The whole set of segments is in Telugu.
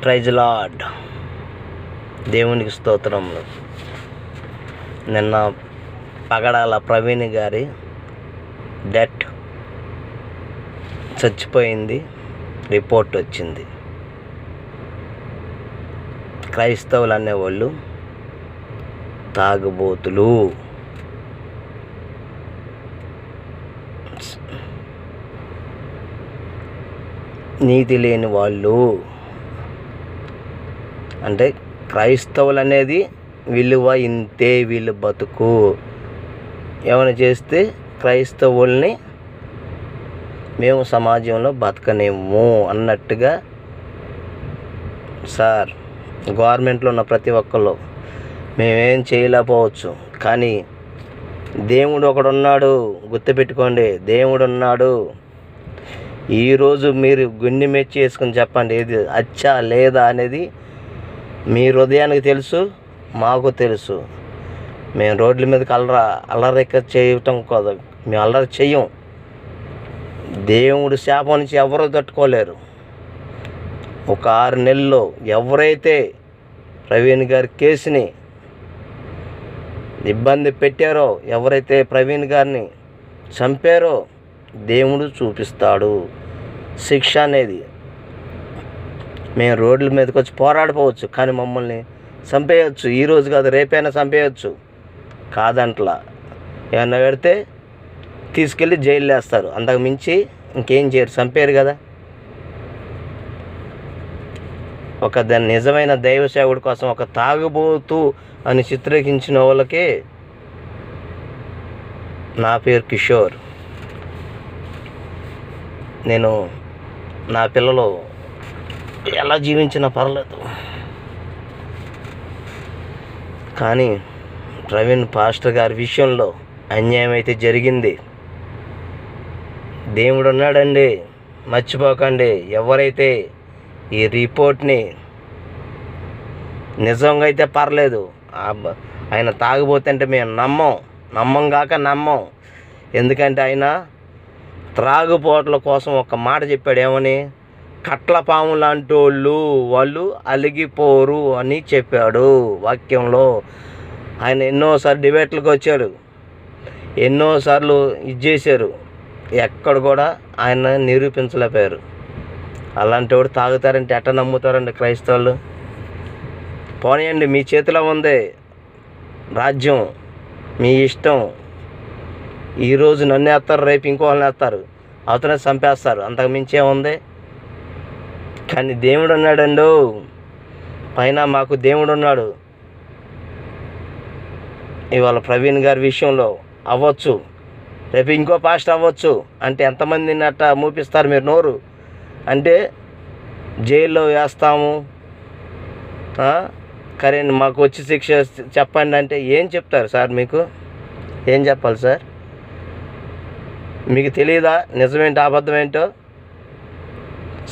Praise lord. దేవునికి స్తోత్రములు. నిన్న పగడాల ప్రవీణ్ గారి డెత్ చచ్చిపోయింది రిపోర్ట్ వచ్చింది. క్రైస్తవులు అనేవాళ్ళు తాగుబోతులు, నీతి లేని వాళ్ళు. అంటే క్రైస్తవులు అనేది విలువ ఇంతే, వీళ్ళు బతుకు ఏమైనా చేస్తే క్రైస్తవుల్ని మేము సమాజంలో బతకనేము అన్నట్టుగా. సార్, గవర్నమెంట్లో ఉన్న ప్రతి ఒక్కళ్ళు మేమేం చేయలేకపోవచ్చు, కానీ దేవుడు ఒకడున్నాడు. గుర్తుపెట్టుకోండి, దేవుడు ఉన్నాడు. ఈరోజు మీరు గుండె మెచ్చి వేసుకుని చెప్పండి, ఏది అచ్చా లేదా అనేది మీ హృదయానికి తెలుసు, మాకు తెలుసు. మేము రోడ్ల మీదకి అల్లరిక చేయటం కాదు, మేము అల్లరి చెయ్యం. దేవుడు శాపం నుంచి ఎవరూ తట్టుకోలేరు. ఒక 6 నెలల్లో ఎవరైతే ప్రవీణ్ గారి కేసుని ఇబ్బంది పెట్టారో, ఎవరైతే ప్రవీణ్ గారిని చంపారో, దేవుడు చూపిస్తాడు శిక్ష అనేది. మేము రోడ్ల మీదకి వచ్చి పోరాడిపోవచ్చు, కానీ మమ్మల్ని చంపేయచ్చు. ఈరోజు కాదు, రేపైనా చంపేయచ్చు. కాదంట్లా ఏమన్నా పెడితే తీసుకెళ్ళి జైలు వేస్తారు, అంతకు మించి ఇంకేం చేయరు. చంపారు కదా. ఒక నిజమైన దైవ సేవకుడి కోసం ఒక తాగుబోతు అని చిత్రీకరించిన వాళ్ళకి నా పేరు కిషోర్. నేను నా పిల్లలు ఎలా జీవించినా పర్లేదు, కానీ ప్రవీణ్ పాస్టర్ గారి విషయంలో అన్యాయం అయితే జరిగింది. దేవుడు ఉన్నాడండి, మర్చిపోకండి. ఎవరైతే ఈ రిపోర్ట్ని నిజంగా అయితే పర్లేదు, ఆయన తాగిపోతుంటే మేము నమ్మం కాక నమ్మం. ఎందుకంటే ఆయన త్రాగుపోట్ల కోసం ఒక మాట చెప్పాడు, ఏమని? కట్ల పాము లాంటి వాళ్ళు అలిగిపోరు అని చెప్పాడు వాక్యంలో. ఆయన ఎన్నోసార్లు డిబేట్లకు వచ్చారు, ఎన్నోసార్లు ఇది చేశారు, ఎక్కడ కూడా ఆయన నిరూపించలేకపోయారు. అలాంటి వాడు తాగుతారంటే ఎట్ట నమ్ముతారండి క్రైస్తవులు? పోనీయండి, మీ చేతిలో ఉంది రాజ్యం, మీ ఇష్టం. ఈరోజు నన్ను వేస్తారు, రేపు ఇంకోళ్ళని వేస్తారు, అవతనే చంపేస్తారు, అంతకు మించి ఏముంది? కానీ దేవుడు ఉన్నాడండు పైన, మాకు దేవుడు ఉన్నాడు. ఇవాళ ప్రవీణ్ గారి విషయంలో అవ్వచ్చు, రేపు ఇంకో పాస్టర్ అవ్వచ్చు. అంటే ఎంతమందిని అట్ట మూపిస్తారు మీరు నోరు? అంటే జైల్లో వేస్తాము, కానీ మాకు వచ్చి శిక్ష చెప్పండి అంటే ఏం చెప్తారు సార్? మీకు ఏం చెప్పాలి సార్? మీకు తెలియదా నిజమేంటో అబద్ధం ఏంటో?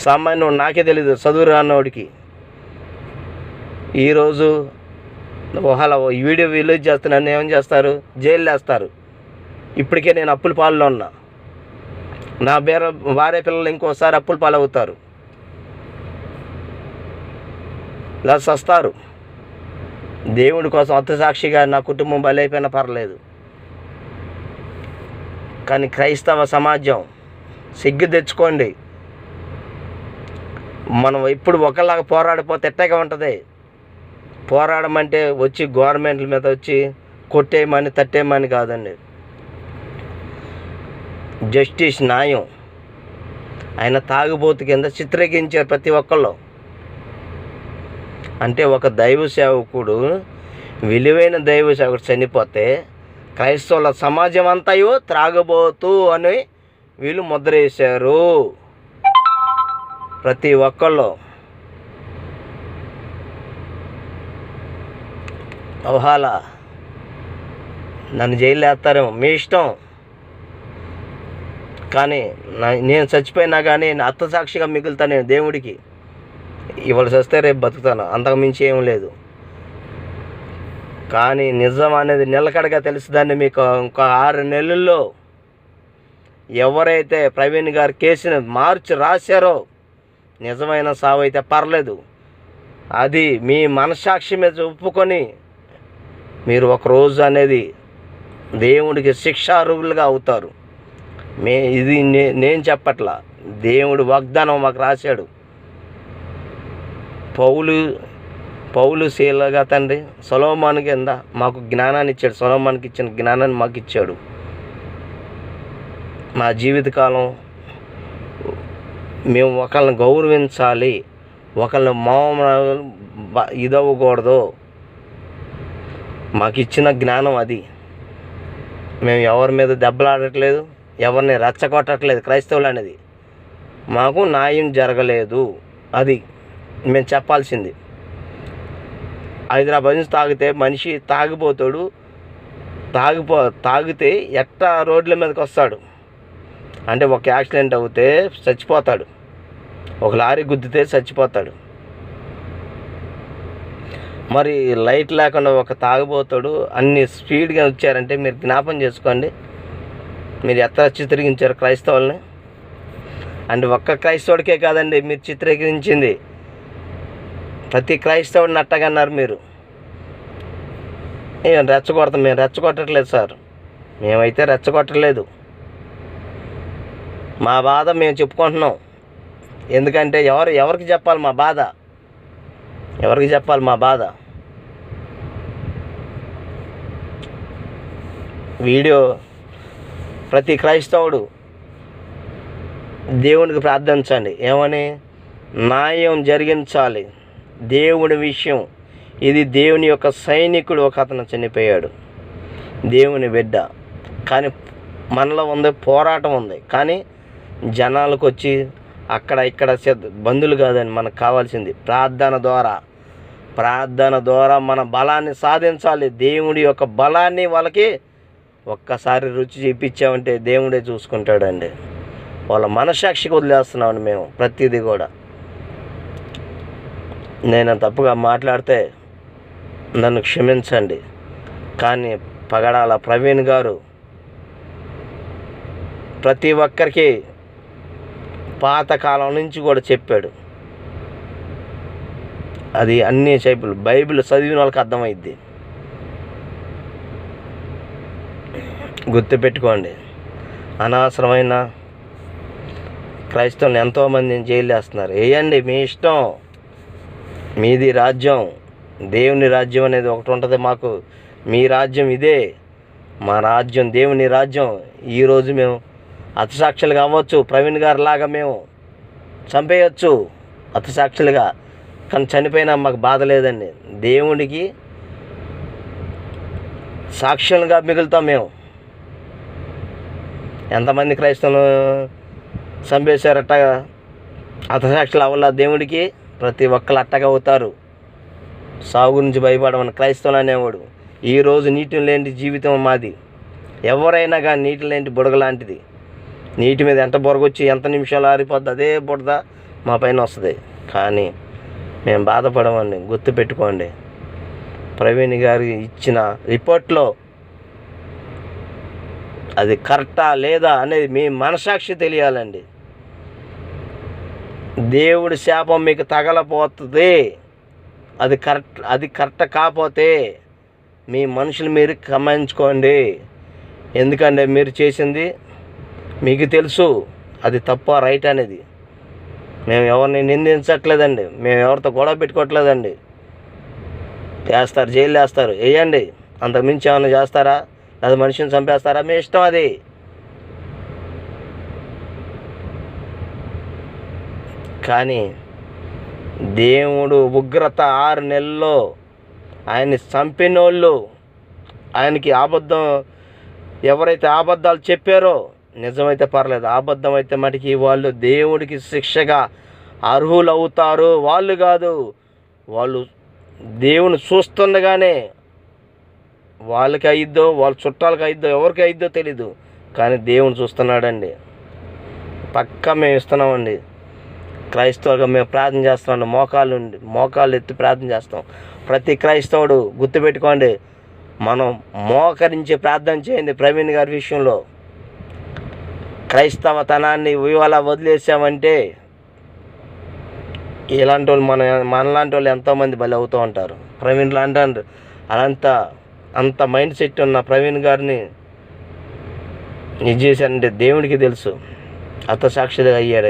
సామాన్యుడు నాకే తెలీదు, చదువు రానోడికి. ఈరోజు ఒకవేళ ఈ వీడియో రిలీజ్ చేస్తున్నాను, ఏం చేస్తారు? జైలు వేస్తారు. ఇప్పటికే నేను అప్పుల పాలలో ఉన్నా, నా భార్య పిల్లలు ఇంకోసారి అప్పుల పాలవుతారు, ఇలా చస్తారు. దేవుడి కోసం అర్థసాక్షిగా నా కుటుంబం బలైపోయినా పర్లేదు, కానీ క్రైస్తవ సమాజం సిగ్గు తెచ్చుకోండి. మనం ఇప్పుడు ఒకలాగా పోరాడిపోతే ఎట్టగా ఉంటుంది? పోరాడమంటే వచ్చి గవర్నమెంట్ల మీద వచ్చి కొట్టేయమని తట్టేయమని కాదండి. జస్టిస్, న్యాయం. ఆయన తాగుబోతు కింద చిత్రీకరించారు ప్రతి ఒక్కళ్ళు. అంటే ఒక దైవ సేవకుడు, విలువైన దైవ సేవకుడు చనిపోతే క్రైస్తవుల సమాజం అంతయో త్రాగబోతు అని వీళ్ళు ముద్ర వేశారు ప్రతి ఒక్కళ్ళు. ఓహాల నన్ను జైలు వేస్తారేమో, మీ ఇష్టం. కానీ నేను చచ్చిపోయినా కానీ అర్థసాక్షిగా మిగులుతాను నేను దేవుడికి. ఇవాళ చస్తే రేపు బతుకుతాను, అంతకు మించి ఏం లేదు. కానీ నిజం అనేది నిలకడగా తెలుసుదాన్ని మీకు ఇంకో 6 నెలల్లో ఎవరైతే ప్రవీణ్ గారి కేసుని మార్చి రాశారో నిజమైన సావు అయితే పర్లేదు, అది మీ మనస్సాక్షి మీద ఒప్పుకొని మీరు ఒకరోజు అనేది దేవుడికి శిక్షార్హులుగా అవుతారు. ఇది నేను చెప్పట్లా, దేవుడు వాగ్దానం మాకు రాశాడు. పౌలు శీలగా తండ్రి సొలొమోను కింద మాకు జ్ఞానాన్ని ఇచ్చాడు. సొలొమోనుకి ఇచ్చిన జ్ఞానాన్ని మాకు ఇచ్చాడు. మా జీవితకాలం మేము ఒకళ్ళని గౌరవించాలి, ఒకళ్ళని ఇదవ్వకూడదు. మాకు ఇచ్చిన జ్ఞానం అది. మేము ఎవరి మీద దెబ్బలాడట్లేదు, ఎవరిని రెచ్చగొట్టట్లేదు. క్రైస్తవులు అనేది మాకు న్యాయం జరగలేదు, అది మేము చెప్పాల్సింది. హైదరాబాద్ నుంచి తాగితే మనిషి తాగిపోతాడు, తాగితే ఎట్టా రోడ్ల మీదకి వస్తాడు అంటే ఒక యాక్సిడెంట్ అవుతే చచ్చిపోతాడు, ఒక లారీ గుద్దితే చచ్చిపోతాడు. మరి లైట్ లేకుండా ఒక తాగిపోతాడు అన్ని స్పీడ్గా వచ్చారంటే మీరు జ్ఞాపం చేసుకోండి, మీరు ఎట్లా చిత్రీకరించారు క్రైస్తవుల్ని. అంటే ఒక్క క్రైస్తవుడికే కాదండి మీరు చిత్రీకరించింది, ప్రతి క్రైస్తవుడిని అట్టగన్నారు మీరు. మేము రెచ్చగొట్టట్లేదు సార్, మేమైతే రెచ్చగొట్టలేదు. మా బాధ మేము చెప్పుకుంటున్నాం. ఎందుకంటే ఎవరికి చెప్పాలి మా బాధ, ఎవరికి చెప్పాలి మా బాధ. వీడియో ప్రతి క్రైస్తవుడు దేవునికి ప్రార్థించండి, ఏమని? న్యాయం జరిగించాలి. దేవుడి విషయం ఇది. దేవుని యొక్క సైనికుడు ఒక అతను చనిపోయాడు, దేవుని బిడ్డ. కానీ మనలో ఉంది, పోరాటం ఉంది. కానీ జనాలకు వచ్చి అక్కడ ఇక్కడ బంధువులు కాదని మనకు కావాల్సింది ప్రార్థన ద్వారా మన బలాన్ని సాధించాలి. దేవుడి యొక్క బలాన్ని వాళ్ళకి ఒక్కసారి రుచి చూపించామంటే దేవుడే చూసుకుంటాడండి. వాళ్ళ మనస్సాక్షికి వదిలేస్తున్నామండి మేము ప్రతిదీ కూడా. నేను తప్పుగా మాట్లాడితే నన్ను క్షమించండి. కానీ పగడాల ప్రవీణ్ గారు ప్రతి ఒక్కరికి పాతకాలం నుంచి కూడా చెప్పాడు. అది అన్ని బైబిల్ చదివిన వాళ్ళకి అర్థమైద్ది. గుర్తుపెట్టుకోండి, అనవసరమైన క్రైస్తవుని ఎంతోమందిని జైలు వేస్తున్నారు. వేయండి, మీ ఇష్టం, మీది రాజ్యం. దేవుని రాజ్యం అనేది ఒకటి ఉంటుంది మాకు. మీ రాజ్యం ఇదే, మా రాజ్యం దేవుని రాజ్యం. ఈరోజు మేము హతసాక్షులుగా అవ్వచ్చు, ప్రవీణ్ గారి లాగా మేము చంపేయచ్చు హతసాక్షులుగా. కానీ చనిపోయినా మాకు బాధ లేదండి. దేవుడికి సాక్షులుగా మిగులుతాం మేము. ఎంతమంది క్రైస్తవులు చంపేశారట్టగా, హతసాక్షులు అవ్వాల దేవుడికి. ప్రతి ఒక్కరు అట్టగా అవుతారు. సాగు గురించి భయపడమని క్రైస్తవులు అనేవాడు. ఈరోజు నీటి లేని జీవితం మాది. ఎవరైనా కానీ నీటి లేని బుడగ లాంటిది. నీటి మీద ఎంత బురగొచ్చి ఎంత నిమిషాలు ఆరిపోద్ది, అదే బుడద మా పైన వస్తుంది. కానీ మేము బాధపడమండి. గుర్తుపెట్టుకోండి, ప్రవీణ్ గారు ఇచ్చిన రిపోర్ట్లో అది కరెక్టా లేదా అనేది మీ మనసాక్షి తెలియాలండి. దేవుడి శాపం మీకు తగలపోతుంది. అది కరెక్ట్ కాకపోతే మీ మనుషులు మీరు గమనించుకోండి. ఎందుకంటే మీరు చేసింది మీకు తెలుసు అది తప్ప రైట్ అనేది. మేము ఎవరిని నిందించట్లేదండి, మేము ఎవరితో గొడవ పెట్టుకోవట్లేదండి. వేస్తారు, జైలు వేస్తారు, వేయండి. అంతకుమించి ఏమైనా చేస్తారా? లేదా మనిషిని చంపేస్తారా? మీ ఇష్టం అది. కానీ దేవుడు ఉగ్రత 6 నెలల్లో ఆయన్ని చంపినోళ్ళు, ఆయనకి ఎవరైతే అబద్ధాలు చెప్పారో, నిజమైతే పర్లేదు, అబద్ధం అయితే మటుకి వాళ్ళు దేవుడికి శిక్షగా అర్హులు అవుతారు. వాళ్ళు కాదు, వాళ్ళు దేవుని చూస్తుండగానే వాళ్ళకి అయిద్దో, వాళ్ళ చుట్టాలకి అయిద్దో, ఎవరికి అయిద్దో తెలీదు. కానీ దేవుని చూస్తున్నాడండి. పక్కా మేము ఇస్తున్నామండి. క్రైస్తవులుగా మేము ప్రార్థన చేస్తున్నాం. మోకాళ్ళు ఎత్తి ప్రార్థన చేస్తాం. ప్రతి క్రైస్తవుడు గుర్తుపెట్టుకోండి, మనం మోకరించి ప్రార్థన చేయండి. ప్రవీణ్ గారి విషయంలో క్రైస్తవతనాన్ని ఇవాళ వదిలేసామంటే ఇలాంటి వాళ్ళు మనలాంటి వాళ్ళు ఎంతోమంది బలి అవుతూ ఉంటారు. ప్రవీణ్ లాంటి అంత మైండ్ సెట్ ఉన్న ప్రవీణ్ గారిని ఇది చేశానంటే దేవుడికి తెలుసు. హతసాక్షిగా అయ్యాడు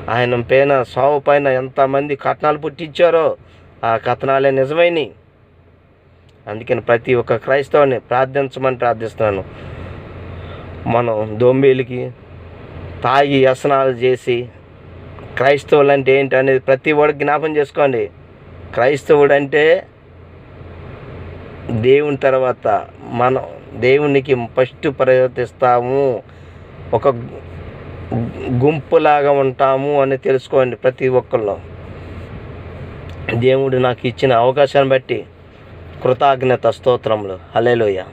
ఆయన పైన సావు పైన ఎంతమంది కథనాలు పుట్టించారో ఆ కథనాలే నిజమైనవి. అందుకని ప్రతి ఒక్క క్రైస్తవుని ప్రార్థించమని ప్రార్థిస్తున్నాను. మనం దొంబేలికి తాగి వ్యసనాలు చేసి క్రైస్తవులు అంటే ఏంటి అనేది ప్రతి వాడికి జ్ఞాపం చేసుకోండి. క్రైస్తవుడు అంటే దేవుని తర్వాత మనం దేవునికి ఫస్ట్ ప్రయత్నిస్తాము, ఒక గుంపులాగా ఉంటాము అని తెలుసుకోండి ప్రతి ఒక్కళ్ళు. దేవుడు నాకు ఇచ్చిన అవకాశాన్ని బట్టి కృతజ్ఞత స్తోత్రములు. హల్లెలూయా.